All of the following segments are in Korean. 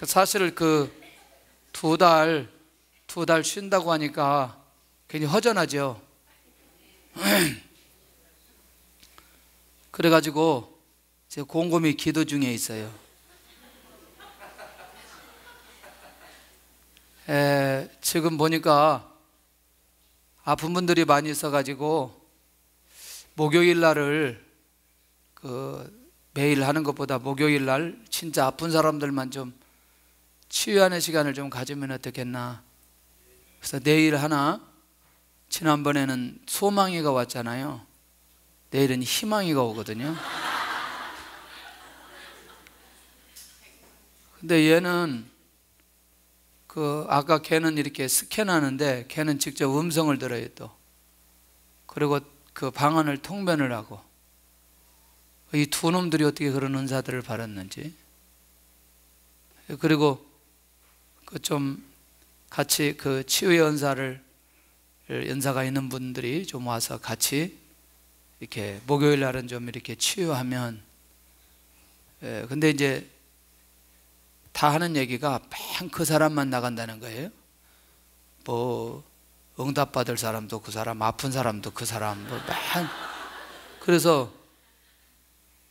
사실 그 두 달 쉰다고 하니까 굉장히 허전하죠. 그래가지고 제가 곰곰이 기도 중에 있어요. 지금 보니까 아픈 분들이 많이 있어가지고 목요일 날을 매일 하는 것보다 목요일 날 진짜 아픈 사람들만 좀 치유하는 시간을 좀 가지면 어떻겠나. 그래서 내일 하나, 지난번에는 소망이가 왔잖아요. 내일은 희망이가 오거든요. 근데 얘는 아까 걔는 이렇게 스캔하는데 걔는 직접 음성을 들어요 또. 그리고 그 방언을 통변을 하고. 이 두 놈들이 어떻게 그런 은사들을 받았는지. 그리고 좀 같이 그 치유의 연사가 있는 분들이 좀 와서 같이 이렇게 목요일 날은 좀 이렇게 치유하면. 근데 이제 다 하는 얘기가 뺑 그 사람만 나간다는 거예요. 뭐 응답받을 사람도 그 사람, 아픈 사람도 그 사람, 뭐 뺑. 그래서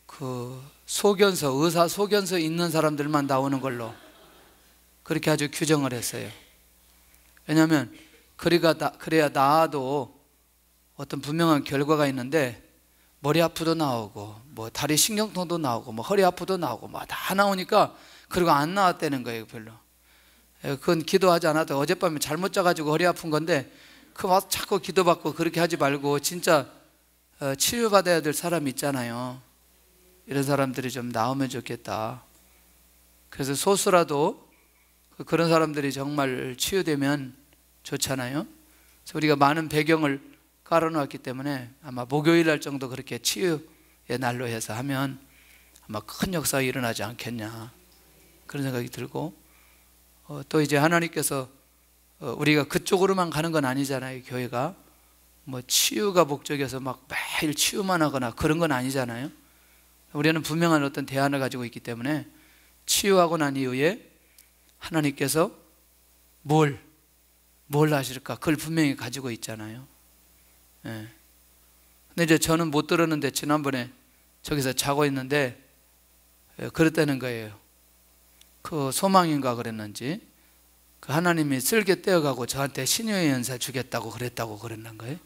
그 의사 소견서 있는 사람들만 나오는 걸로 그렇게 아주 규정을 했어요. 왜냐하면 그래야 나아도 어떤 분명한 결과가 있는데 머리 아프도 나오고 뭐 다리 신경통도 나오고 뭐 허리 아프도 나오고 뭐 다 나오니까 그리고 안 나왔다는 거예요. 별로. 그건 기도하지 않아도 어젯밤에 잘못 자가지고 허리 아픈 건데 그 와서 자꾸 기도받고 그렇게 하지 말고 진짜 치유받아야 될 사람 있잖아요. 이런 사람들이 좀 나오면 좋겠다. 그래서 소수라도 그런 사람들이 정말 치유되면 좋잖아요. 그래서 우리가 많은 배경을 깔아놓았기 때문에 아마 목요일 날 정도 그렇게 치유의 날로 해서 하면 아마 큰 역사가 일어나지 않겠냐, 그런 생각이 들고, 또 이제 하나님께서 우리가 그쪽으로만 가는 건 아니잖아요. 교회가 뭐 치유가 목적이어서 막 매일 치유만 하거나 그런 건 아니잖아요. 우리는 분명한 어떤 대안을 가지고 있기 때문에 치유하고 난 이후에 하나님께서 뭘 하실까, 그걸 분명히 가지고 있잖아요. 예. 근데 이제 저는 못 들었는데 지난번에 저기서 자고 있는데 그랬다는 거예요. 그 소망인가 그랬는지 그 하나님이 쓸개 떼어가고 저한테 신유의 연사 주겠다고 그랬는 거예요.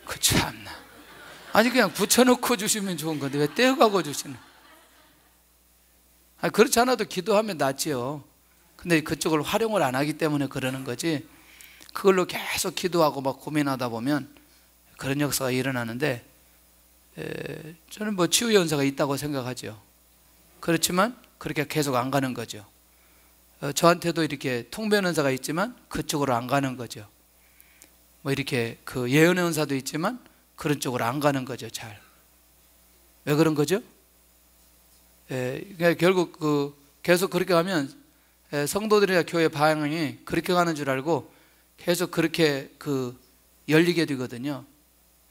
그 참나. 아니 그냥 붙여놓고 주시면 좋은 건데 왜 떼어가고 주시는? 아니 그렇지 않아도 기도하면 낫지요. 근데 그쪽을 활용을 안 하기 때문에 그러는 거지, 그걸로 계속 기도하고 막 고민하다 보면 그런 역사가 일어나는데, 저는 뭐 치유 연사가 있다고 생각하죠. 그렇지만 그렇게 계속 안 가는 거죠. 저한테도 이렇게 통변 은사가 있지만 그쪽으로 안 가는 거죠. 뭐 이렇게 그 예언의 은사도 있지만 그런 쪽으로 안 가는 거죠. 잘. 왜 그런 거죠? 그러니까 결국 계속 그렇게 가면 성도들이나 교회 방향이 그렇게 가는 줄 알고 계속 그렇게 열리게 되거든요.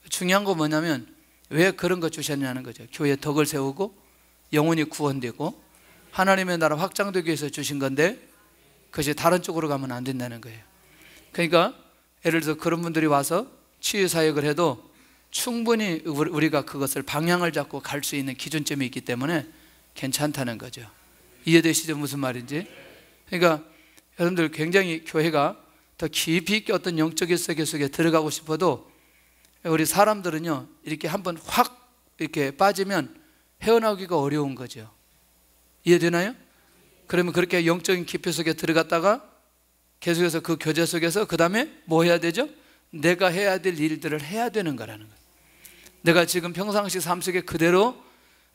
중요한 건 뭐냐면 왜 그런 거 주셨냐는 거죠. 교회에 덕을 세우고 영혼이 구원되고 하나님의 나라 확장되기 위해서 주신 건데 그것이 다른 쪽으로 가면 안 된다는 거예요. 그러니까 예를 들어서 그런 분들이 와서 치유 사역을 해도 충분히 우리가 그것을 방향을 잡고 갈 수 있는 기준점이 있기 때문에 괜찮다는 거죠. 이해되시죠? 무슨 말인지? 그러니까 여러분들 굉장히 교회가 더 깊이 있게 어떤 영적인 세계 속에 들어가고 싶어도 우리 사람들은요 이렇게 한번 확 이렇게 빠지면 헤어나오기가 어려운 거죠. 이해되나요? 그러면 그렇게 영적인 깊이 속에 들어갔다가 계속해서 그 교제 속에서 그 다음에 뭐 해야 되죠? 내가 해야 될 일들을 해야 되는 거라는 거예요. 내가 지금 평상시 삶 속에 그대로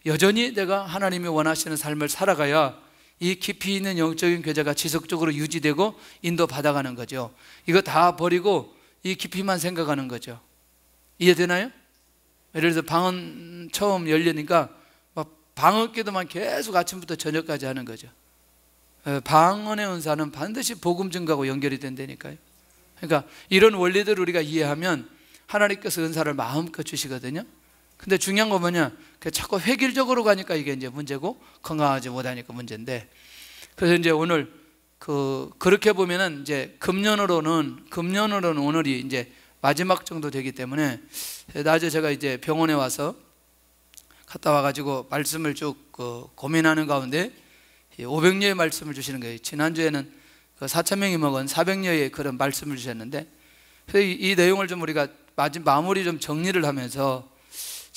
여전히 내가 하나님이 원하시는 삶을 살아가야 이 깊이 있는 영적인 교제가 지속적으로 유지되고 인도받아가는 거죠. 이거 다 버리고 이 깊이만 생각하는 거죠. 이해되나요? 예를 들어서 방언 처음 열리니까 막 방언 기도만 계속 아침부터 저녁까지 하는 거죠. 방언의 은사는 반드시 복음 증거하고 연결이 된다니까요. 그러니까 이런 원리들을 우리가 이해하면 하나님께서 은사를 마음껏 주시거든요. 근데 중요한 건 뭐냐, 자꾸 획일적으로 가니까 이게 이제 문제고 건강하지 못하니까 문제인데, 그래서 이제 오늘 그렇게 보면은 이제 금년으로는 오늘이 이제 마지막 정도 되기 때문에 낮에 제가 이제 병원에 와서 갔다 와가지고 말씀을 쭉 고민하는 가운데 500여의 말씀을 주시는 거예요. 지난주에는 4,000명이 먹은 400여의 그런 말씀을 주셨는데, 그래서 이 내용을 좀 우리가 마무리 좀 정리를 하면서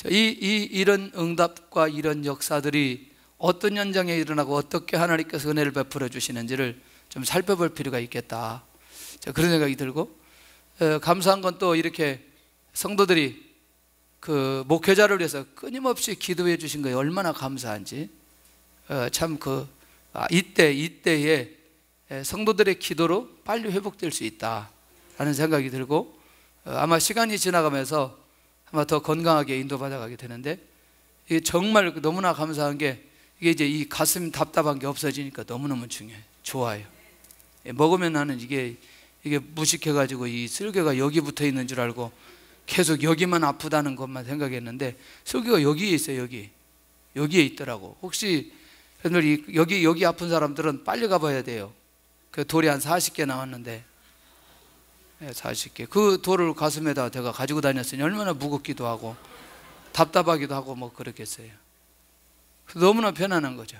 이런 응답과 이런 역사들이 어떤 현장에 일어나고 어떻게 하나님께서 은혜를 베풀어 주시는지를 좀 살펴볼 필요가 있겠다, 그런 생각이 들고, 감사한 건 또 이렇게 성도들이 그 목회자를 위해서 끊임없이 기도해 주신 거예요. 얼마나 감사한지. 참 이때에 성도들의 기도로 빨리 회복될 수 있다라는 생각이 들고, 아마 시간이 지나가면서 아마 더 건강하게 인도받아 가게 되는데, 이게 정말 너무나 감사한 게, 이게 이제 이 가슴 답답한 게 없어지니까 너무너무 중요해요. 좋아요. 먹으면 나는 이게 무식해가지고 이 쓸개가 여기 붙어 있는 줄 알고 계속 여기만 아프다는 것만 생각했는데, 쓸개가 여기에 있어요. 여기에 있더라고. 혹시 여기 아픈 사람들은 빨리 가봐야 돼요. 그 돌이 한 40개 나왔는데, 40개. 그 돌을 가슴에다 제가 가지고 다녔으니 얼마나 무겁기도 하고 답답하기도 하고 뭐 그렇겠어요. 너무나 편안한 거죠.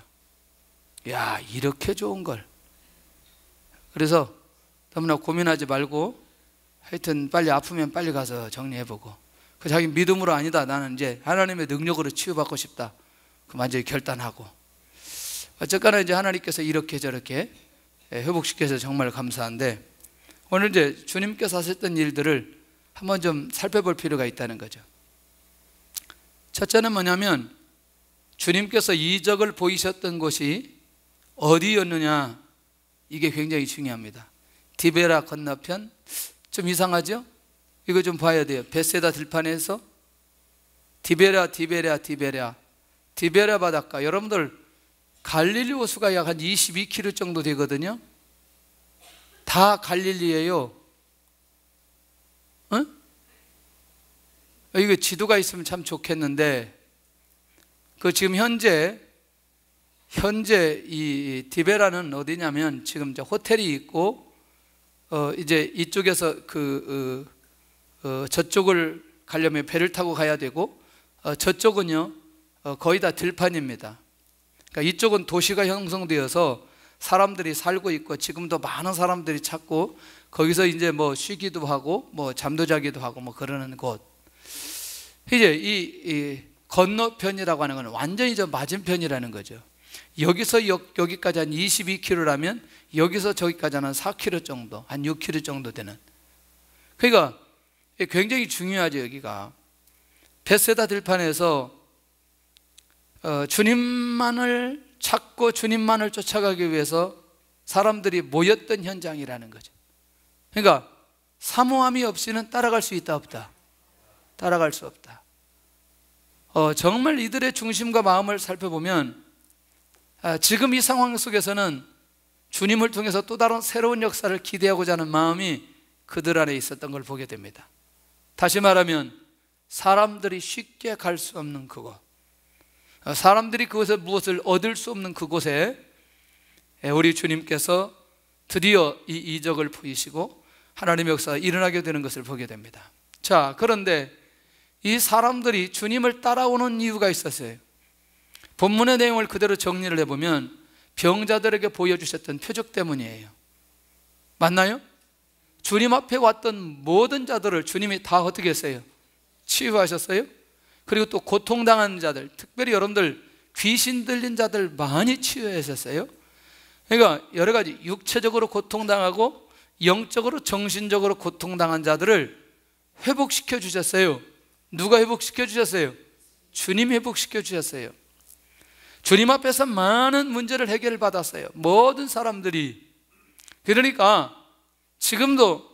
야, 이렇게 좋은 걸. 그래서 너무나 고민하지 말고 하여튼 빨리 아프면 빨리 가서 정리해보고, 자기 믿음으로 아니다, 나는 이제 하나님의 능력으로 치유받고 싶다, 그 완전히 결단하고, 어쨌거나 이제 하나님께서 이렇게 저렇게 회복시켜서 정말 감사한데, 오늘 이제 주님께서 하셨던 일들을 한번 좀 살펴볼 필요가 있다는 거죠. 첫째는 뭐냐면, 주님께서 이적을 보이셨던 곳이 어디였느냐, 이게 굉장히 중요합니다. 디베라 건너편, 좀 이상하죠? 이거 좀 봐야 돼요. 베세다 들판에서 디베라 바닷가. 여러분들 갈릴리 호수가 약 한 22km 정도 되거든요. 다 갈릴리예요. 이거 지도가 있으면 참 좋겠는데, 지금 현재 이 디베라는 어디냐면, 지금 이제 호텔이 있고, 이제 이쪽에서 저쪽을 가려면 배를 타고 가야 되고, 저쪽은요 거의 다 들판입니다. 그러니까 이쪽은 도시가 형성되어서 사람들이 살고 있고, 지금도 많은 사람들이 찾고, 거기서 이제 뭐 쉬기도 하고 뭐 잠도 자기도 하고 뭐 그러는 곳. 이제 이 건너편이라고 하는 건 완전히 저 맞은편이라는 거죠. 여기서 여기까지 한 22km라면 여기서 저기까지 한 4km 정도, 한 6km 정도 되는. 그러니까 굉장히 중요하죠. 여기가 베세다 들판에서 주님만을 찾고 주님만을 쫓아가기 위해서 사람들이 모였던 현장이라는 거죠. 그러니까 사모함이 없이는 따라갈 수 있다 없다? 따라갈 수 없다. 정말 이들의 중심과 마음을 살펴보면, 지금 이 상황 속에서는 주님을 통해서 또 다른 새로운 역사를 기대하고자 하는 마음이 그들 안에 있었던 걸 보게 됩니다. 다시 말하면 사람들이 쉽게 갈 수 없는 그곳, 사람들이 그곳에 무엇을 얻을 수 없는 그곳에 우리 주님께서 드디어 이 이적을 보이시고 하나님의 역사가 일어나게 되는 것을 보게 됩니다. 자, 그런데 이 사람들이 주님을 따라오는 이유가 있었어요. 본문의 내용을 그대로 정리를 해보면 병자들에게 보여주셨던 표적 때문이에요. 맞나요? 주님 앞에 왔던 모든 자들을 주님이 다 어떻게 했어요? 치유하셨어요. 그리고 또 고통당한 자들, 특별히 여러분들 귀신 들린 자들 많이 치유하셨어요. 그러니까 여러 가지 육체적으로 고통당하고 영적으로 정신적으로 고통당한 자들을 회복시켜 주셨어요. 누가 회복시켜 주셨어요? 주님 회복시켜 주셨어요. 주님 앞에서 많은 문제를 해결받았어요. 모든 사람들이. 그러니까 지금도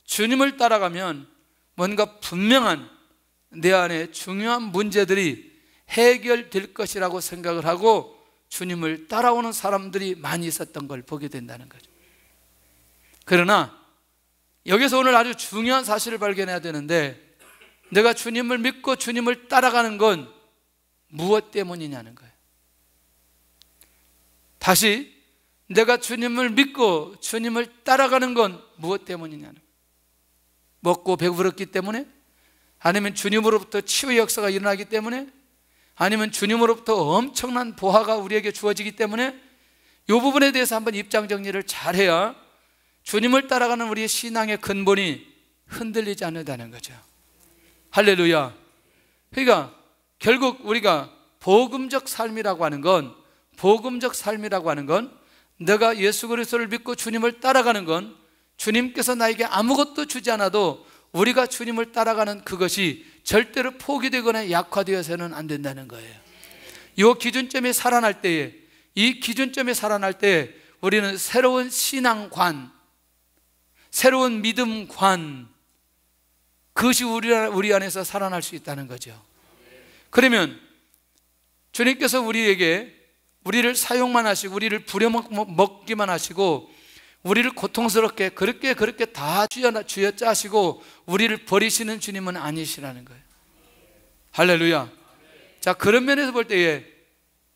주님을 따라가면 뭔가 분명한 내 안에 중요한 문제들이 해결될 것이라고 생각을 하고 주님을 따라오는 사람들이 많이 있었던 걸 보게 된다는 거죠. 그러나 여기서 오늘 아주 중요한 사실을 발견해야 되는데, 내가 주님을 믿고 주님을 따라가는 건 무엇 때문이냐는 거예요. 다시 내가 주님을 믿고 주님을 따라가는 건 무엇 때문이냐는, 먹고 배부르기 때문에, 아니면 주님으로부터 치유의 역사가 일어나기 때문에, 아니면 주님으로부터 엄청난 보화가 우리에게 주어지기 때문에, 이 부분에 대해서 한번 입장 정리를 잘해야 주님을 따라가는 우리의 신앙의 근본이 흔들리지 않는다는 거죠. 할렐루야. 그러니까 결국 우리가 복음적 삶이라고 하는 건, 내가 예수 그리스도를 믿고 주님을 따라가는 건, 주님께서 나에게 아무것도 주지 않아도 우리가 주님을 따라가는 그것이 절대로 포기되거나 약화되어서는 안 된다는 거예요. 이 기준점이 살아날 때에, 우리는 새로운 신앙관, 새로운 믿음관, 그것이 우리 안에서 살아날 수 있다는 거죠. 그러면 주님께서 우리를 사용만 하시고, 우리를 부려먹기만 하시고, 우리를 고통스럽게 그렇게 다 쥐어짜시고 우리를 버리시는 주님은 아니시라는 거예요. 할렐루야. 자, 그런 면에서 볼 때에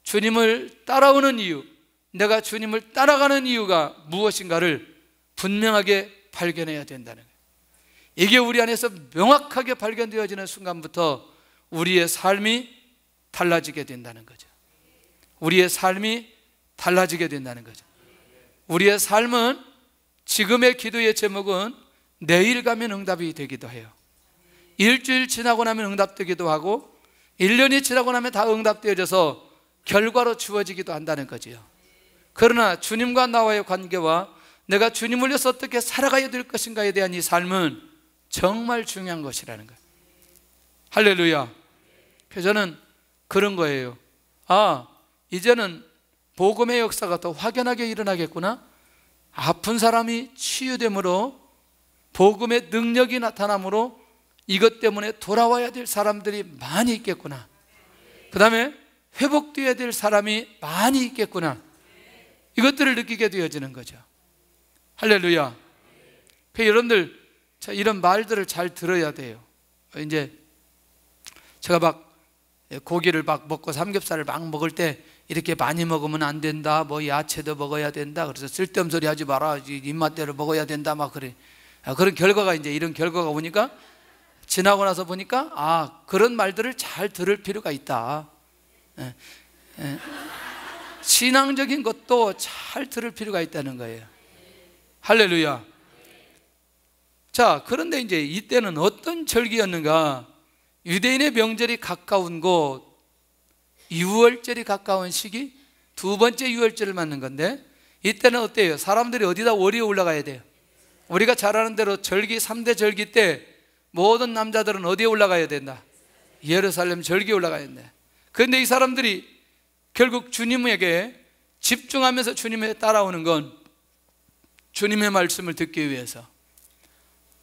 주님을 따라오는 이유, 내가 주님을 따라가는 이유가 무엇인가를 분명하게 발견해야 된다는 거예요. 이게 우리 안에서 명확하게 발견되어지는 순간부터 우리의 삶이 달라지게 된다는 거죠. 우리의 삶이 달라지게 된다는 거죠. 우리의 삶은, 지금의 기도의 제목은 내일 가면 응답이 되기도 해요. 일주일 지나고 나면 응답되기도 하고, 1년이 지나고 나면 다 응답되어져서 결과로 주어지기도 한다는 거지요. 그러나 주님과 나와의 관계와 내가 주님을 위해서 어떻게 살아가야 될 것인가에 대한 이 삶은 정말 중요한 것이라는 거예요. 할렐루야. 그래서 저는 그런 거예요. 이제는 복음의 역사가 더 확연하게 일어나겠구나. 아픈 사람이 치유됨으로, 복음의 능력이 나타남으로 이것 때문에 돌아와야 될 사람들이 많이 있겠구나. 그 다음에 회복되어야 될 사람이 많이 있겠구나. 이것들을 느끼게 되어지는 거죠. 할렐루야. 그래서 여러분들 이런 말들을 잘 들어야 돼요. 이제 제가 막 고기를 막 먹고 삼겹살을 막 먹을 때 이렇게 많이 먹으면 안 된다, 뭐 야채도 먹어야 된다, 그래서 쓸데없는 소리 하지 마라, 입맛대로 먹어야 된다, 막 그래. 그런 결과가, 이제 이런 결과가 오니까, 지나고 나서 보니까 그런 말들을 잘 들을 필요가 있다. 신앙적인 것도 잘 들을 필요가 있다는 거예요. 할렐루야. 자, 그런데 이제 이때는 어떤 절기였는가? 유대인의 명절이 가까운 곳, 유월절이 가까운 시기, 두 번째 유월절을 맞는 건데, 이때는 어때요? 사람들이 어디다 월이 올라가야 돼요? 우리가 잘 아는 대로 절기, 3대 절기 때 모든 남자들은 어디에 올라가야 된다? 예루살렘 절기에 올라가야 된다. 그런데 이 사람들이 결국 주님에게 집중하면서 주님에 따라오는 건 주님의 말씀을 듣기 위해서,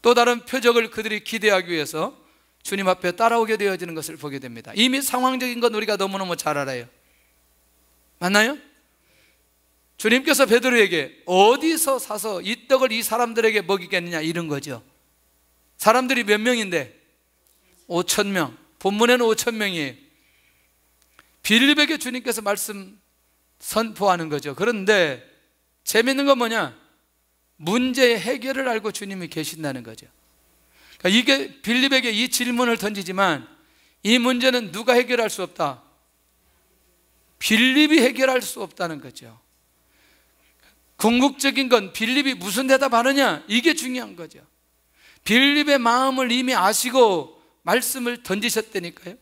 또 다른 표적을 그들이 기대하기 위해서 주님 앞에 따라오게 되어지는 것을 보게 됩니다. 이미 상황적인 건 우리가 너무너무 잘 알아요. 맞나요? 주님께서 베드로에게 어디서 사서 이 떡을 이 사람들에게 먹이겠느냐, 이런 거죠. 사람들이 몇 명인데? 5,000명. 본문에는 5,000명이에요. 빌립에게 주님께서 말씀 선포하는 거죠. 그런데 재밌는 건 뭐냐? 문제의 해결을 알고 주님이 계신다는 거죠. 그러니까 이게 빌립에게 이 질문을 던지지만, 이 문제는 누가 해결할 수 없다? 빌립이 해결할 수 없다는 거죠. 궁극적인 건 빌립이 무슨 대답하느냐, 이게 중요한 거죠. 빌립의 마음을 이미 아시고 말씀을 던지셨다니까요.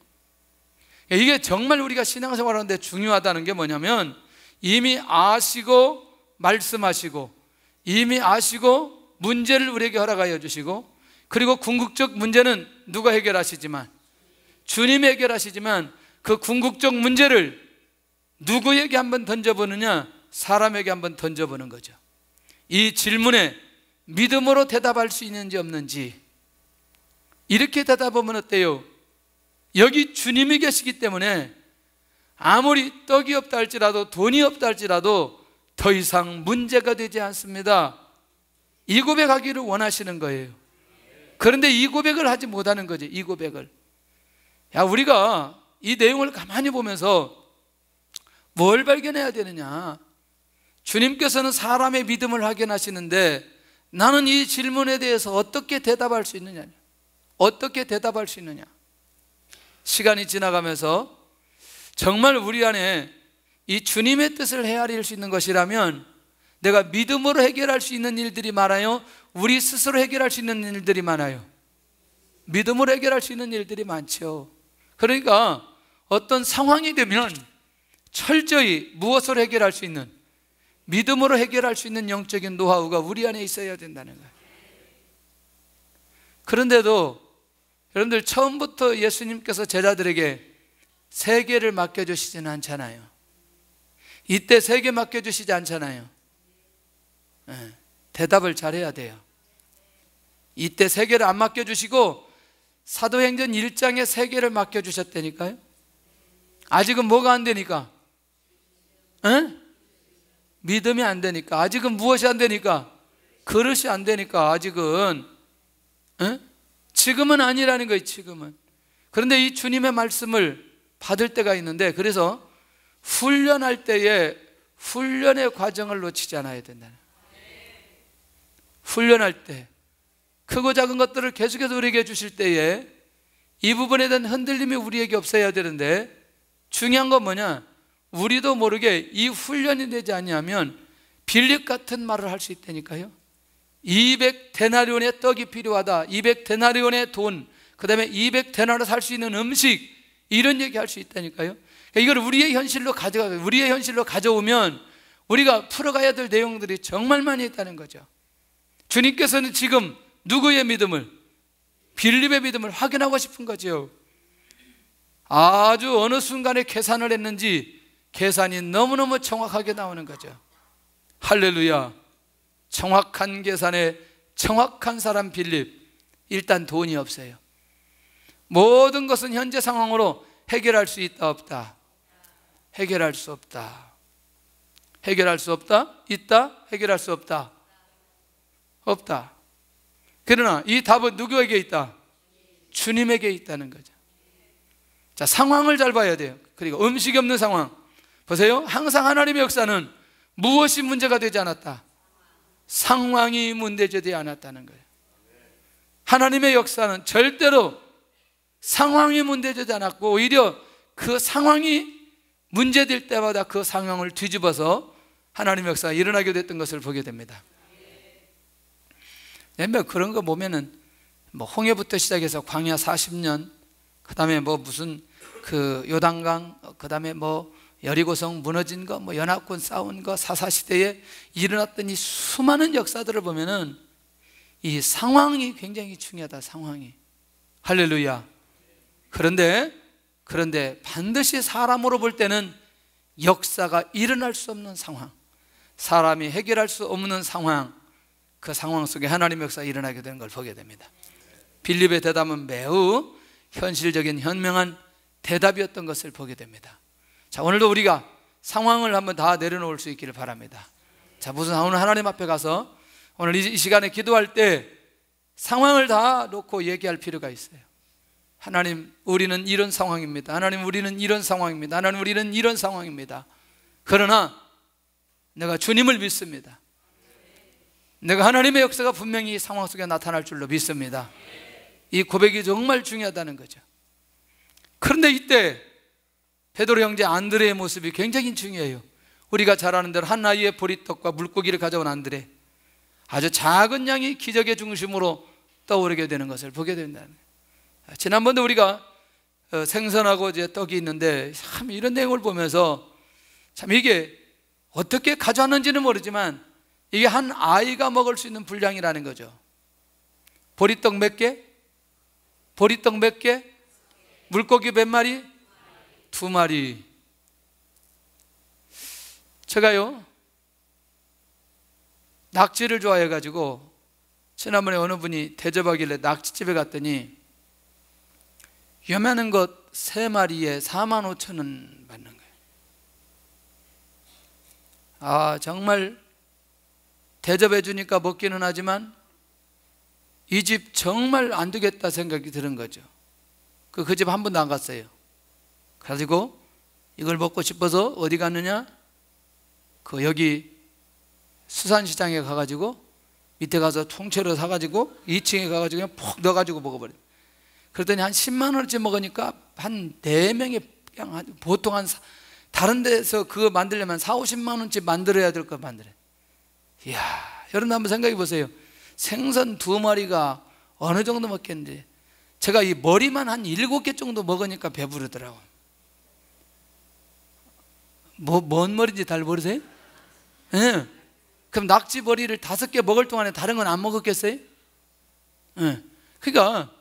이게 정말 우리가 신앙생활 하는데 중요하다는 게 뭐냐면, 이미 아시고 말씀하시고, 이미 아시고 문제를 우리에게 허락하여 주시고, 그리고 궁극적 문제는 누가 해결하시지만, 주님이 해결하시지만, 그 궁극적 문제를 누구에게 한번 던져보느냐? 사람에게 한번 던져보는 거죠. 이 질문에 믿음으로 대답할 수 있는지 없는지, 이렇게 대답하면 어때요? 여기 주님이 계시기 때문에 아무리 떡이 없다 할지라도, 돈이 없다 할지라도 더 이상 문제가 되지 않습니다. 이 고백하기를 원하시는 거예요. 그런데 이 고백을 하지 못하는 거죠. 이 고백을. 우리가 이 내용을 가만히 보면서 뭘 발견해야 되느냐? 주님께서는 사람의 믿음을 확인하시는데 나는 이 질문에 대해서 어떻게 대답할 수 있느냐, 어떻게 대답할 수 있느냐. 시간이 지나가면서 정말 우리 안에 이 주님의 뜻을 헤아릴 수 있는 것이라면 내가 믿음으로 해결할 수 있는 일들이 많아요? 우리 스스로 해결할 수 있는 일들이 많아요? 믿음으로 해결할 수 있는 일들이 많죠. 그러니까 어떤 상황이 되면 철저히 무엇으로 해결할 수 있는, 믿음으로 해결할 수 있는 영적인 노하우가 우리 안에 있어야 된다는 거예요. 그런데도 여러분들 처음부터 예수님께서 제자들에게 세계를 맡겨주시지는 않잖아요. 이때 세계 맡겨주시지 않잖아요. 대답을 잘해야 돼요. 이때 세계를 안 맡겨주시고 사도행전 1장에 세계를 맡겨주셨다니까요. 아직은 뭐가 안 되니까? 믿음이 안 되니까. 아직은 무엇이 안 되니까? 그릇이 안 되니까. 아직은 지금은 아니라는 거예요. 지금은. 그런데 이 주님의 말씀을 받을 때가 있는데, 그래서 훈련할 때에 훈련의 과정을 놓치지 않아야 된다는 거예요. 훈련할 때 크고 작은 것들을 계속해서 우리에게 주실 때에 이 부분에 대한 흔들림이 우리에게 없어야 되는데, 중요한 건 뭐냐? 우리도 모르게 이 훈련이 되지 않으면 빌립 같은 말을 할 수 있다니까요. 200데나리온의 떡이 필요하다, 200데나리온의 돈, 그 다음에 200데나리온으로 살 수 있는 음식, 이런 얘기 할 수 있다니까요. 이걸 우리의 현실로 우리의 현실로 가져오면 우리가 풀어가야 될 내용들이 정말 많이 있다는 거죠. 주님께서는 지금 누구의 믿음을, 빌립의 믿음을 확인하고 싶은 거죠. 아주 어느 순간에 계산을 했는지 계산이 너무너무 정확하게 나오는 거죠. 할렐루야. 정확한 계산에 정확한 사람 빌립. 일단 돈이 없어요. 모든 것은 현재 상황으로 해결할 수 있다 없다? 해결할 수 없다. 해결할 수 없다? 있다? 해결할 수 없다? 없다. 그러나 이 답은 누구에게 있다? 주님에게 있다는 거죠. 자, 상황을 잘 봐야 돼요. 그리고 음식이 없는 상황 보세요. 항상 하나님의 역사는 무엇이 문제가 되지 않았다? 상황이 문제되지 않았다는 거예요. 하나님의 역사는 절대로 상황이 문제되지 않았고, 오히려 그 상황이 문제될 때마다 그 상황을 뒤집어서 하나님의 역사가 일어나게 됐던 것을 보게 됩니다. 그런 거 보면은 뭐 홍해부터 시작해서 광야 40년, 그 다음에 뭐 무슨 그 요단강, 그 다음에 뭐 여리고성 무너진 거, 뭐 연합군 싸운 거, 사사시대에 일어났던 이 수많은 역사들을 보면은 이 상황이 굉장히 중요하다. 상황이. 할렐루야. 그런데 반드시 사람으로 볼 때는 역사가 일어날 수 없는 상황, 사람이 해결할 수 없는 상황, 그 상황 속에 하나님의 역사가 일어나게 되는 걸 보게 됩니다. 빌립의 대답은 매우 현실적인 현명한 대답이었던 것을 보게 됩니다. 자, 오늘도 우리가 상황을 한번 다 내려놓을 수 있기를 바랍니다. 자, 무슨 오늘 하나님 앞에 가서 오늘 이 시간에 기도할 때 상황을 다 놓고 얘기할 필요가 있어요. 하나님, 우리는 이런 상황입니다. 하나님, 우리는 이런 상황입니다. 하나님, 우리는 이런 상황입니다. 그러나 내가 주님을 믿습니다. 내가 하나님의 역사가 분명히 이 상황 속에 나타날 줄로 믿습니다. 이 고백이 정말 중요하다는 거죠. 그런데 이때 베드로 형제 안드레의 모습이 굉장히 중요해요. 우리가 잘 아는 대로 한 아이의 보리떡과 물고기를 가져온 안드레, 아주 작은 양이 기적의 중심으로 떠오르게 되는 것을 보게 된다는 거예요. 지난번도 우리가 생선하고 이제 떡이 있는데 참 이런 내용을 보면서 참 이게 어떻게 가져왔는지는 모르지만 이게 한 아이가 먹을 수 있는 분량이라는 거죠. 보리떡 몇 개? 보리떡 몇 개? 물고기 몇 마리? 2마리. 제가요 낙지를 좋아해가지고 지난번에 어느 분이 대접하길래 낙지집에 갔더니 요만한 것 3마리에 45,000원 받는 거예요. 아, 정말 대접해 주니까 먹기는 하지만 이 집 정말 안 되겠다 생각이 드는 거죠. 그 집 한 번도 안 갔어요. 가지고 이걸 먹고 싶어서 어디 갔느냐? 여기 수산시장에 가가지고 밑에 가서 통째로 사가지고 2층에 가가지고 그냥 푹 넣어가지고 먹어버려. 그랬더니 한 10만 원어치 먹으니까 한 4명이 그냥 보통 한 다른 데서 그거 만들려면 4, 50만 원치 만들어야 될 거 만들어. 이야, 여러분 한번 생각해 보세요. 생선 2마리가 어느 정도 먹겠는데 제가 이 머리만 한 7개 정도 먹으니까 배부르더라고. 뭔 머리인지 잘 모르세요? 예. 그럼 낙지 머리를 5개 먹을 동안에 다른 건 안 먹었겠어요? 예. 그러니까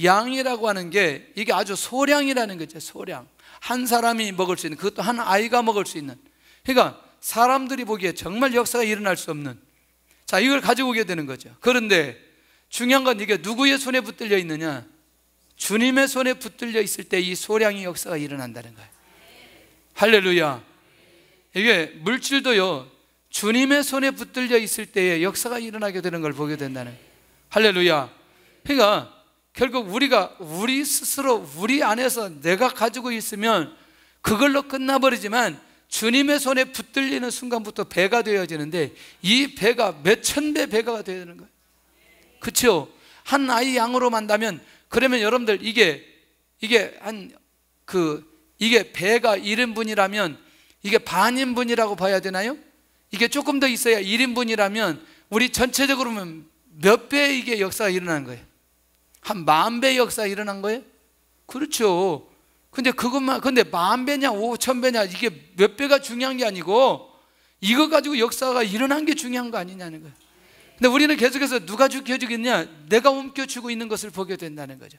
양이라고 하는 게 이게 아주 소량이라는 거죠. 소량. 한 사람이 먹을 수 있는, 그것도 한 아이가 먹을 수 있는. 그러니까 사람들이 보기에 정말 역사가 일어날 수 없는, 자, 이걸 가지고 오게 되는 거죠. 그런데 중요한 건 이게 누구의 손에 붙들려 있느냐? 주님의 손에 붙들려 있을 때 이 소량의 역사가 일어난다는 거예요. 할렐루야. 이게 물질도요, 주님의 손에 붙들려 있을 때에 역사가 일어나게 되는 걸 보게 된다는 거예요. 할렐루야. 그러니까 결국 우리가 우리 스스로 우리 안에서 내가 가지고 있으면 그걸로 끝나버리지만 주님의 손에 붙들리는 순간부터 배가 되어지는데 이 배가 몇천 배 배가 되어야 되는 거예요. 그렇죠? 한 아이 양으로 만다면, 그러면 여러분들 이게 배가 1인분이라면 이게 반인분이라고 봐야 되나요? 이게 조금 더 있어야 1인분이라면 우리 전체적으로 보면 몇 배의 이게 역사가 일어나는 거예요? 한 10,000배의 역사가 일어난 거예요? 그렇죠. 근데 그것만, 근데 10,000배냐 5,000배냐 이게 몇 배가 중요한 게 아니고 이거 가지고 역사가 일어난 게 중요한 거 아니냐는 거예요. 근데 우리는 계속해서 누가 지켜주고 있냐? 내가 움켜쥐고 있는 것을 보게 된다는 거죠.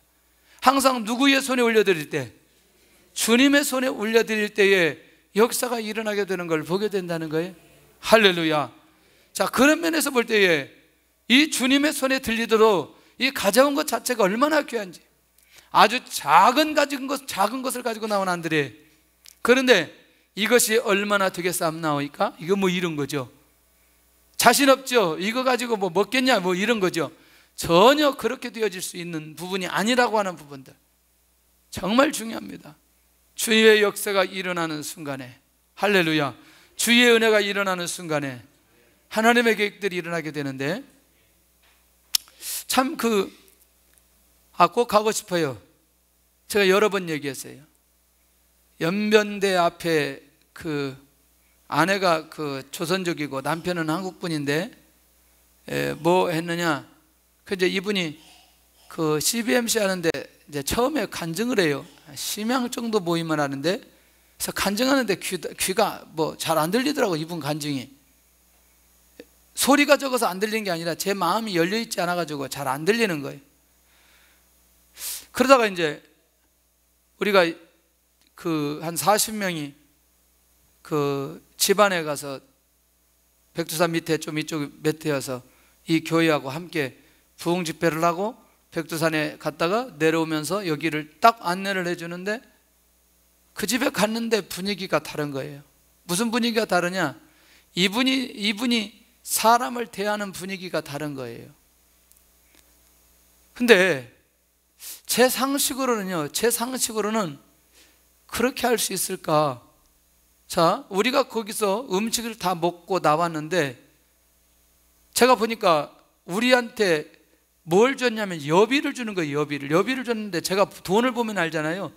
항상 누구의 손에 올려드릴 때? 주님의 손에 올려드릴 때에 역사가 일어나게 되는 걸 보게 된다는 거예요. 할렐루야. 자, 그런 면에서 볼 때에 이 주님의 손에 들리도록 이 가져온 것 자체가 얼마나 귀한지. 아주 작은 것을 가지고 나온 안드레. 그런데 이것이 얼마나 되겠사옵나이까? 이거 뭐 이런 거죠. 자신 없죠? 이거 가지고 뭐 먹겠냐? 뭐 이런 거죠. 전혀 그렇게 되어질 수 있는 부분이 아니라고 하는 부분들 정말 중요합니다. 주의 역사가 일어나는 순간에, 할렐루야, 주의 은혜가 일어나는 순간에 하나님의 계획들이 일어나게 되는데, 참 꼭 가고 싶어요. 제가 여러 번 얘기했어요. 연변대 앞에 아내가 조선족이고 남편은 한국분인데 뭐 했느냐? 이제 이분이 CBMC 하는데 이제 처음에 간증을 해요. 심양 정도 모임을 하는데, 그래서 간증하는데 귀가 뭐 잘 안 들리더라고. 이분 간증이 소리가 적어서 안 들리는 게 아니라 제 마음이 열려 있지 않아 가지고 잘 안 들리는 거예요. 그러다가 이제 우리가 한 40명이 집안에 가서 백두산 밑에 좀 이쪽 밑에여서 이 교회하고 함께 부흥 집회를 하고 백두산에 갔다가 내려오면서 여기를 딱 안내를 해주는데 그 집에 갔는데 분위기가 다른 거예요. 무슨 분위기가 다르냐? 이분이 사람을 대하는 분위기가 다른 거예요. 근데 제 상식으로는 그렇게 할 수 있을까? 자, 우리가 거기서 음식을 다 먹고 나왔는데 제가 보니까 우리한테 뭘 줬냐면 여비를 주는 거예요. 여비를 줬는데 제가 돈을 보면 알잖아요.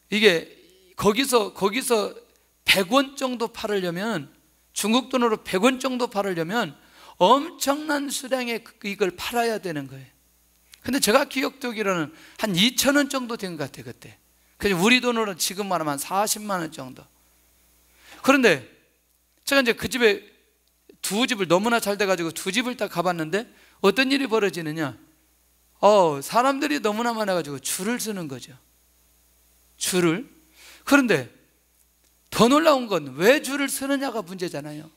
이게 거기서 100원 정도 팔으려면, 중국 돈으로 100원 정도 팔으려면 엄청난 수량의 이걸 팔아야 되는 거예요. 근데 제가 기억되기로는 한 2,000원 정도 된 것 같아요, 그때. 그래서 우리 돈으로 지금 말하면 한 40만 원 정도. 그런데 제가 이제 그 집에 두 집을 너무나 잘 돼가지고 두 집을 딱 가봤는데 어떤 일이 벌어지느냐? 사람들이 너무나 많아가지고 줄을 서는 거죠. 줄을. 그런데 더 놀라운 건 왜 줄을 서느냐가 문제잖아요.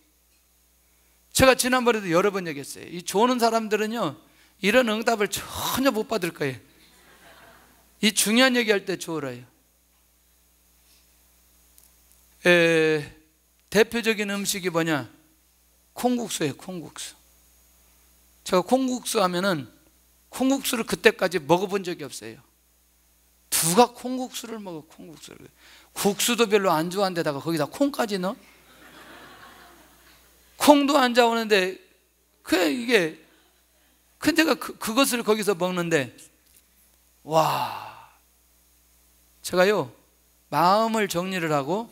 제가 지난번에도 여러 번 얘기했어요. 이 조는 사람들은요, 이런 응답을 전혀 못 받을 거예요. 이 중요한 얘기할 때 조울어요. 대표적인 음식이 뭐냐? 콩국수예요. 콩국수. 제가 콩국수 하면은 콩국수를 그때까지 먹어본 적이 없어요. 누가 콩국수를 먹어? 콩국수를. 국수도 별로 안 좋아한 데다가 거기다 콩까지 넣어? 콩도 안 자오는데 이게 근데 그것을 거기서 먹는데, 와, 제가요 마음을 정리를 하고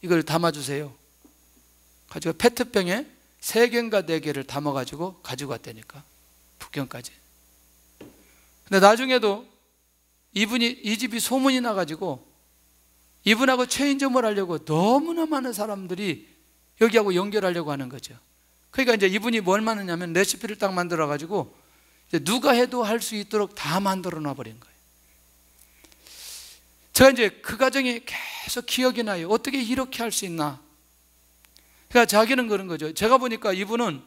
이걸 담아주세요. 가지고 페트병에 3개인가 4개를 담아가지고 가지고 왔다니까, 북경까지. 근데 나중에도 이 집이 소문이 나가지고 이분하고 체인점을 하려고 너무나 많은 사람들이 여기하고 연결하려고 하는 거죠. 그러니까 이제 이분이 뭘 만드냐면 레시피를 딱 만들어가지고 이제 누가 해도 할 수 있도록 다 만들어 놔버린 거예요. 제가 이제 그 과정이 계속 기억이 나요. 어떻게 이렇게 할 수 있나. 그러니까 자기는 그런 거죠. 제가 보니까 이분은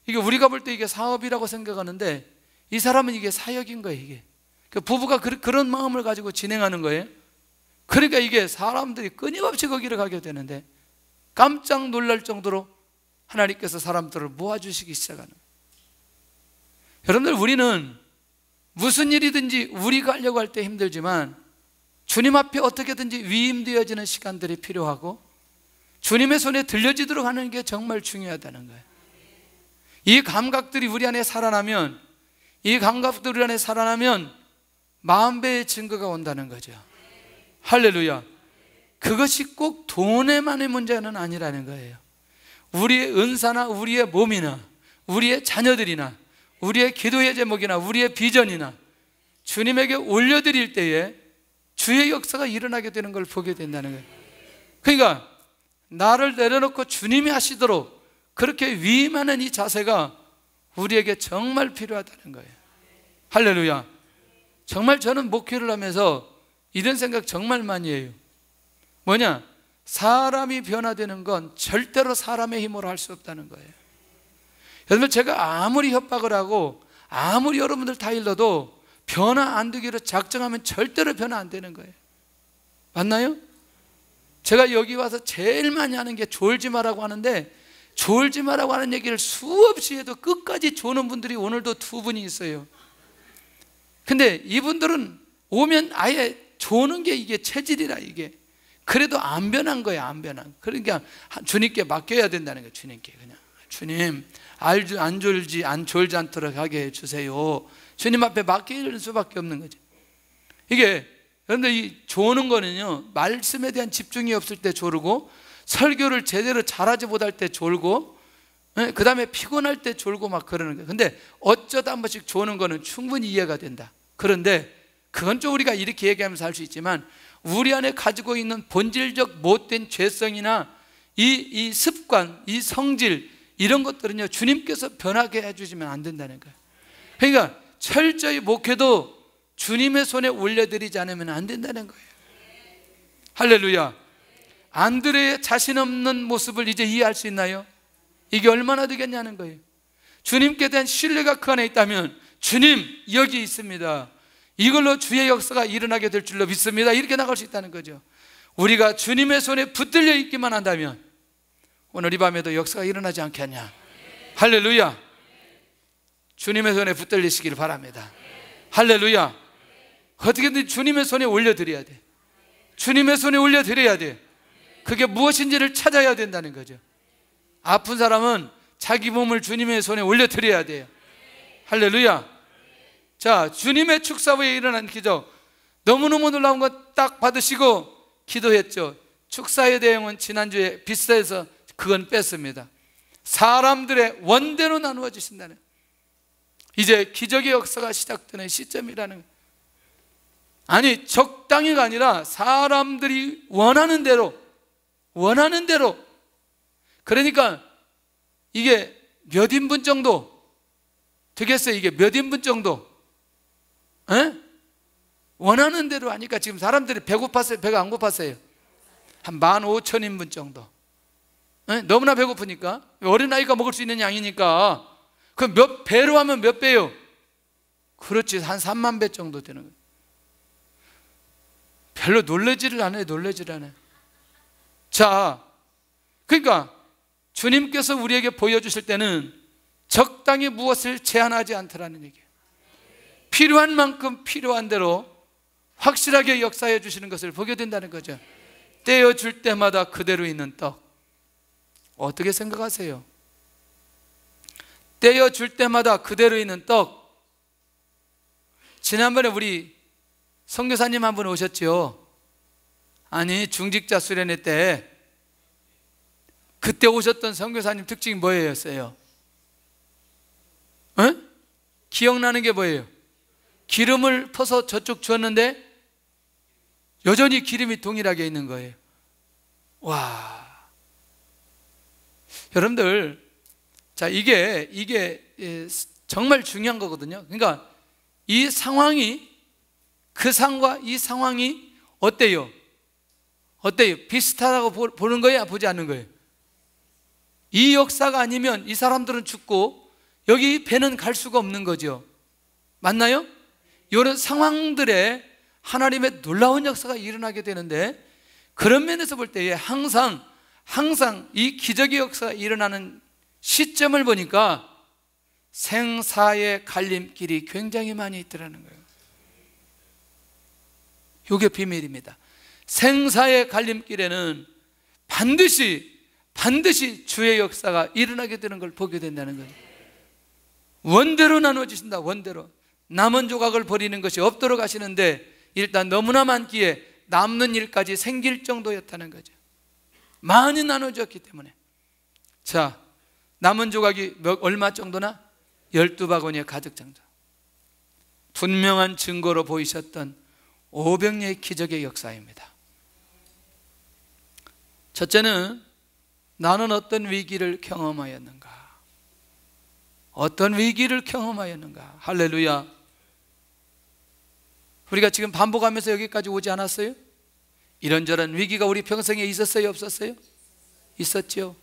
이게 우리가 볼 때 이게 사업이라고 생각하는데 이 사람은 이게 사역인 거예요. 이게 부부가 그런 마음을 가지고 진행하는 거예요. 그러니까 이게 사람들이 끊임없이 거기를 가게 되는데 깜짝 놀랄 정도로 하나님께서 사람들을 모아주시기 시작하는 거예요. 여러분들, 우리는 무슨 일이든지 우리가 하려고 할 때 힘들지만 주님 앞에 어떻게든지 위임되어지는 시간들이 필요하고 주님의 손에 들려지도록 하는 게 정말 중요하다는 거예요. 이 감각들이 우리 안에 살아나면, 이 감각들이 우리 안에 살아나면 10,000배의 증거가 온다는 거죠. 할렐루야. 그것이 꼭 돈에만의 문제는 아니라는 거예요. 우리의 은사나 우리의 몸이나 우리의 자녀들이나 우리의 기도의 제목이나 우리의 비전이나 주님에게 올려드릴 때에 주의 역사가 일어나게 되는 걸 보게 된다는 거예요. 그러니까 나를 내려놓고 주님이 하시도록 그렇게 위임하는 이 자세가 우리에게 정말 필요하다는 거예요. 할렐루야. 정말 저는 목회를 하면서 이런 생각 정말 많이 해요. 뭐냐? 사람이 변화되는 건 절대로 사람의 힘으로 할 수 없다는 거예요. 여러분, 제가 아무리 협박을 하고 아무리 여러분들 다 일러도 변화 안 되기로 작정하면 절대로 변화 안 되는 거예요. 맞나요? 제가 여기 와서 제일 많이 하는 게 졸지 마라고 하는데, 졸지 마라고 하는 얘기를 수없이 해도 끝까지 조는 분들이 오늘도 2분이 있어요. 근데 이분들은 오면 아예 조는 게 이게 체질이라, 이게. 그래도 안 변한 거예요, 안 변한. 그러니까 주님께 맡겨야 된다는 거예요. 주님께 그냥, 주님 안 졸지 않도록 하게 해주세요. 주님 앞에 맡길 수밖에 없는 거죠. 이게, 그런데 이 조는 거는요, 말씀에 대한 집중이 없을 때 조르고, 설교를 제대로 잘하지 못할 때 졸고, 그 다음에 피곤할 때 졸고 막 그러는 거예요. 근데 어쩌다 한 번씩 조는 거는 충분히 이해가 된다. 그런데 그건 좀 우리가 이렇게 얘기하면서 할 수 있지만, 우리 안에 가지고 있는 본질적 못된 죄성이나 이 습관, 이 성질, 이런 것들은요, 주님께서 변하게 해주시면 안 된다는 거예요. 그러니까 철저히 목회도 주님의 손에 올려드리지 않으면 안 된다는 거예요. 할렐루야. 안드레의 자신 없는 모습을 이제 이해할 수 있나요? 이게 얼마나 되겠냐는 거예요. 주님께 대한 신뢰가 그 안에 있다면, 주님 여기 있습니다, 이걸로 주의 역사가 일어나게 될 줄로 믿습니다, 이렇게 나갈 수 있다는 거죠. 우리가 주님의 손에 붙들려 있기만 한다면 오늘 이 밤에도 역사가 일어나지 않겠냐. 할렐루야. 주님의 손에 붙들리시기를 바랍니다. 할렐루야. 어떻게든 주님의 손에 올려드려야 돼. 주님의 손에 올려드려야 돼. 그게 무엇인지를 찾아야 된다는 거죠. 아픈 사람은 자기 몸을 주님의 손에 올려드려야 돼요. 할렐루야. 자, 주님의 축사 후에 일어난 기적, 너무너무 놀라운 거 딱 받으시고 기도했죠. 축사의 대응은 지난주에 비슷해서 그건 뺐습니다. 사람들의 원대로 나누어 주신다는, 이제 기적의 역사가 시작되는 시점이라는. 아니, 적당히가 아니라 사람들이 원하는 대로. 그러니까 이게 몇 인분 정도 되겠어요? 이게 몇 인분 정도? 원하는 대로 하니까 지금 사람들이 배고팠어요? 배가 안 고팠어요? 한 15,000인분 정도. 너무나 배고프니까, 어린아이가 먹을 수 있는 양이니까 그 몇 배로 하면 몇 배요? 그렇지, 한 3만 배 정도 되는 거예요. 별로 놀라지를 않아요. 자, 그러니까 주님께서 우리에게 보여주실 때는 적당히 무엇을 제한하지 않더라는 얘기예요. 필요한 만큼 필요한 대로 확실하게 역사해 주시는 것을 보게 된다는 거죠. 떼어줄 때마다 그대로 있는 떡. 어떻게 생각하세요? 떼어 줄 때마다 그대로 있는 떡. 지난번에 우리 선교사님 한 분 오셨죠? 아니, 중직자 수련회 때 그때 오셨던 선교사님 특징이 뭐였어요? 기억나는 게 뭐예요? 기름을 퍼서 저쪽 주었는데 여전히 기름이 동일하게 있는 거예요. 와, 여러분들, 자, 이게 정말 중요한 거거든요. 그러니까 이 상황이, 그 상황과 이 상황이 어때요? 비슷하다고 보는 거예요? 보지 않는 거예요? 이 역사가 아니면 이 사람들은 죽고 여기 배는 갈 수가 없는 거죠. 맞나요? 이런 상황들에 하나님의 놀라운 역사가 일어나게 되는데, 그런 면에서 볼 때에 항상 이 기적의 역사가 일어나는 시점을 보니까 생사의 갈림길이 굉장히 많이 있더라는 거예요. 이게 비밀입니다. 생사의 갈림길에는 반드시 주의 역사가 일어나게 되는 걸 보게 된다는 거예요. 원대로 나눠주신다. 원대로. 남은 조각을 버리는 것이 없도록 하시는데 일단 너무나 많기에 남는 일까지 생길 정도였다는 거죠. 많이 나눠줬기 때문에. 자, 남은 조각이 얼마 정도나? 12바구니에 가득 정도. 분명한 증거로 보이셨던 오병이어의 기적의 역사입니다. 첫째는 나는 어떤 위기를 경험하였는가? 어떤 위기를 경험하였는가? 할렐루야. 우리가 지금 반복하면서 여기까지 오지 않았어요? 이런저런 위기가 우리 평생에 있었어요? 없었어요? 있었죠.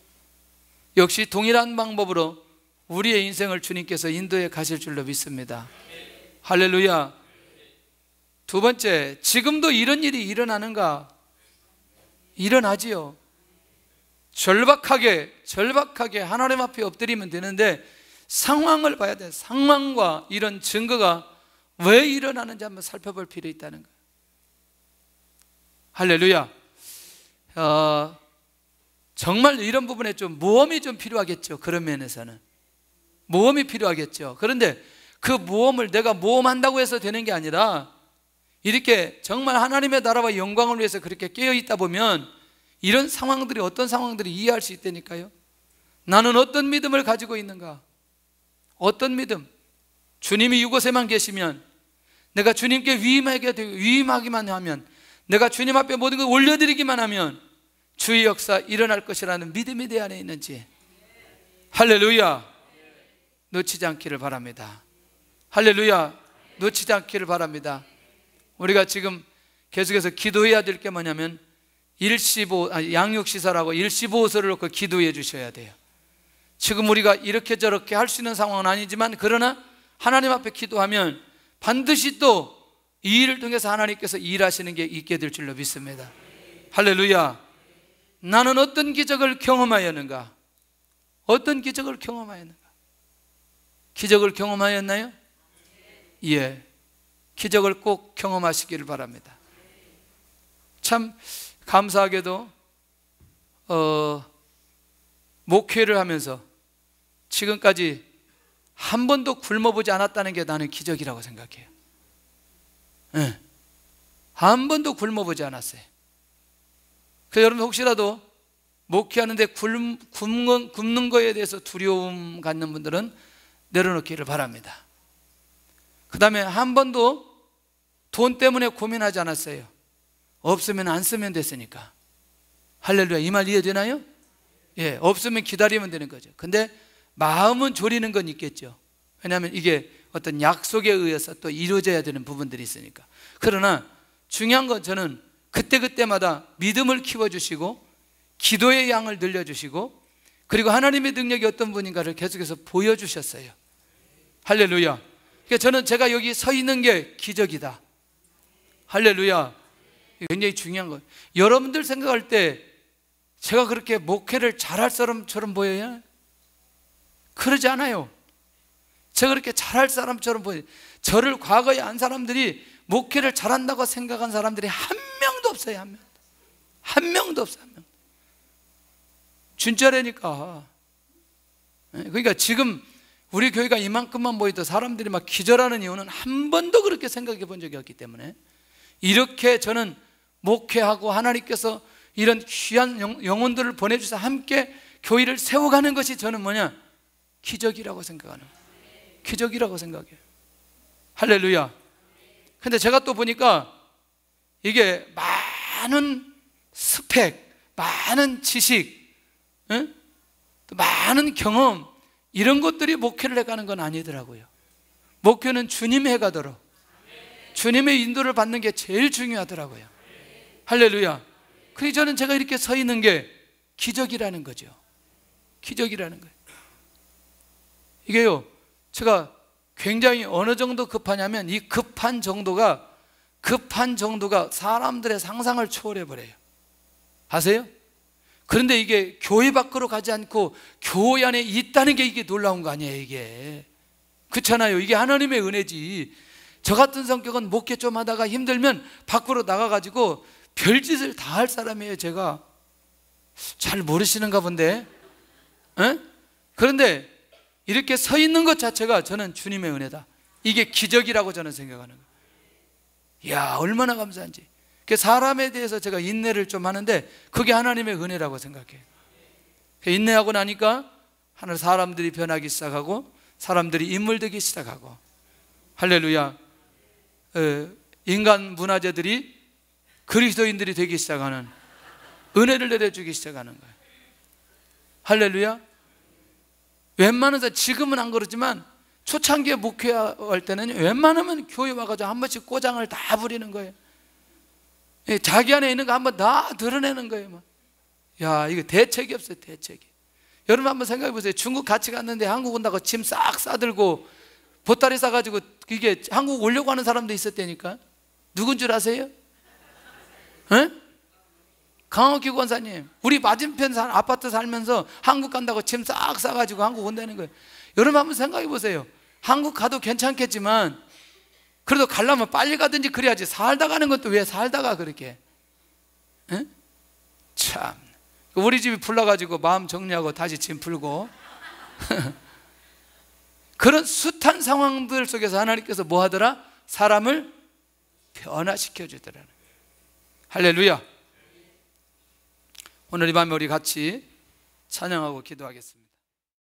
역시 동일한 방법으로 우리의 인생을 주님께서 인도해 가실 줄로 믿습니다. 할렐루야. 두 번째, 지금도 이런 일이 일어나는가? 일어나지요. 절박하게 하나님 앞에 엎드리면 되는데 상황을 봐야 돼. 상황과 이런 증거가 왜 일어나는지 한번 살펴볼 필요 있다는 거예요. 할렐루야. 정말 이런 부분에 좀 모험이 좀 필요하겠죠. 그런 면에서는 모험이 필요하겠죠. 그런데 그 모험을 내가 모험한다고 해서 되는 게 아니라 이렇게 정말 하나님의 나라와 영광을 위해서 그렇게 깨어있다 보면 이런 상황들이, 어떤 상황들이 이해할 수 있다니까요. 나는 어떤 믿음을 가지고 있는가? 어떤 믿음? 주님이 이곳에만 계시면, 내가 주님께 위임하기만 하면, 내가 주님 앞에 모든 걸 올려드리기만 하면 주의 역사 일어날 것이라는 믿음이 내 안에 있는지. 할렐루야. 놓치지 않기를 바랍니다. 할렐루야. 놓치지 않기를 바랍니다. 우리가 지금 계속해서 기도해야 될 게 뭐냐면 양육시설하고 일시보호소를 놓고 기도해 주셔야 돼요. 지금 우리가 이렇게 저렇게 할 수 있는 상황은 아니지만, 그러나 하나님 앞에 기도하면 반드시 또 이 일을 통해서 하나님께서 일하시는 게 있게 될 줄로 믿습니다. 할렐루야. 나는 어떤 기적을 경험하였는가? 어떤 기적을 경험하였는가? 기적을 경험하였나요? 예, 기적을 꼭 경험하시기를 바랍니다. 참 감사하게도 목회를 하면서 지금까지 한 번도 굶어보지 않았다는 게 나는 기적이라고 생각해요. 네. 한 번도 굶어보지 않았어요. 그래서 여러분 혹시라도 목회하는데 굶는 거에 대해서 두려움 갖는 분들은 내려놓기를 바랍니다. 그 다음에 한 번도 돈 때문에 고민하지 않았어요. 없으면 안 쓰면 됐으니까. 할렐루야. 이 말 이해되나요? 예, 없으면 기다리면 되는 거죠. 근데 마음은 졸이는 건 있겠죠. 왜냐하면 이게 어떤 약속에 의해서 또 이루어져야 되는 부분들이 있으니까. 그러나 중요한 건 저는 그때그때마다 믿음을 키워주시고 기도의 양을 늘려주시고 그리고 하나님의 능력이 어떤 분인가를 계속해서 보여주셨어요. 할렐루야. 그러니까 저는 제가 여기 서 있는 게 기적이다. 할렐루야. 굉장히 중요한 거예요. 여러분들 생각할 때 제가 그렇게 목회를 잘할 사람처럼 보여요? 그러지 않아요. 제가 그렇게 잘할 사람처럼 보여요. 저를 과거에 안 사람들이 목회를 잘한다고 생각한 사람들이 한 명도 없어요. 한 명도 없어요. 한 명도. 진짜라니까. 그러니까 지금 우리 교회가 이만큼만 모여도 사람들이 막 기절하는 이유는 한 번도 그렇게 생각해 본 적이 없기 때문에, 이렇게 저는 목회하고 하나님께서 이런 귀한 영혼들을 보내주셔서 함께 교회를 세워가는 것이 저는 뭐냐? 기적이라고 생각하는 거예요. 기적이라고 생각해요. 할렐루야. 근데 제가 또 보니까 이게 많은 스펙, 많은 지식, 또 많은 경험, 이런 것들이 목회를 해가는 건 아니더라고요. 목회는 주님이 해가도록 주님의 인도를 받는 게 제일 중요하더라고요. 할렐루야. 그래서 저는 제가 이렇게 서 있는 게 기적이라는 거죠. 기적이라는 거예요. 이게요, 제가 굉장히 어느 정도 급하냐면, 이 급한 정도가 사람들의 상상을 초월해 버려요. 아세요? 그런데 이게 교회 밖으로 가지 않고 교회 안에 있다는 게 이게 놀라운 거 아니에요, 이게. 그렇잖아요. 이게 하나님의 은혜지. 저 같은 성격은 목회 좀 하다가 힘들면 밖으로 나가가지고 별짓을 다 할 사람이에요. 제가 잘 모르시는가 본데. 그런데 이렇게 서 있는 것 자체가 저는 주님의 은혜다, 이게 기적이라고 저는 생각하는 거예요. 이야, 얼마나 감사한지. 사람에 대해서 제가 인내를 좀 하는데 그게 하나님의 은혜라고 생각해요. 인내하고 나니까 하늘 사람들이 변하기 시작하고 사람들이 인물되기 시작하고, 할렐루야. 인간 문화재들이 그리스도인들이 되기 시작하는, 은혜를 내려주기 시작하는 거예요. 할렐루야. 웬만한, 지금은 안 그렇지만 초창기에 목회할 때는 웬만하면 교회 와가지고 한 번씩 꼬장을 다 부리는 거예요. 자기 안에 있는 거 한번 다 드러내는 거예요. 야, 이거 대책이 없어요, 대책이. 여러분 한번 생각해 보세요. 중국 같이 갔는데 한국 온다고 짐 싹 싸들고 보따리 싸가지고 이게 한국 오려고 하는 사람도 있었다니까. 누군 줄 아세요? 강옥기 권사님. 우리 맞은편 아파트 살면서 한국 간다고 짐 싹 싸가지고 한국 온다는 거예요. 여러분 한번 생각해 보세요. 한국 가도 괜찮겠지만 그래도 가려면 빨리 가든지 그래야지. 살다 가는 것도 왜 살다가 그렇게. 참, 우리 집이 불나가지고 마음 정리하고 다시 짐 풀고 그런 숱한 상황들 속에서 하나님께서 뭐 하더라? 사람을 변화시켜 주더라는. 할렐루야. 오늘 이 밤에 우리 같이 찬양하고 기도하겠습니다.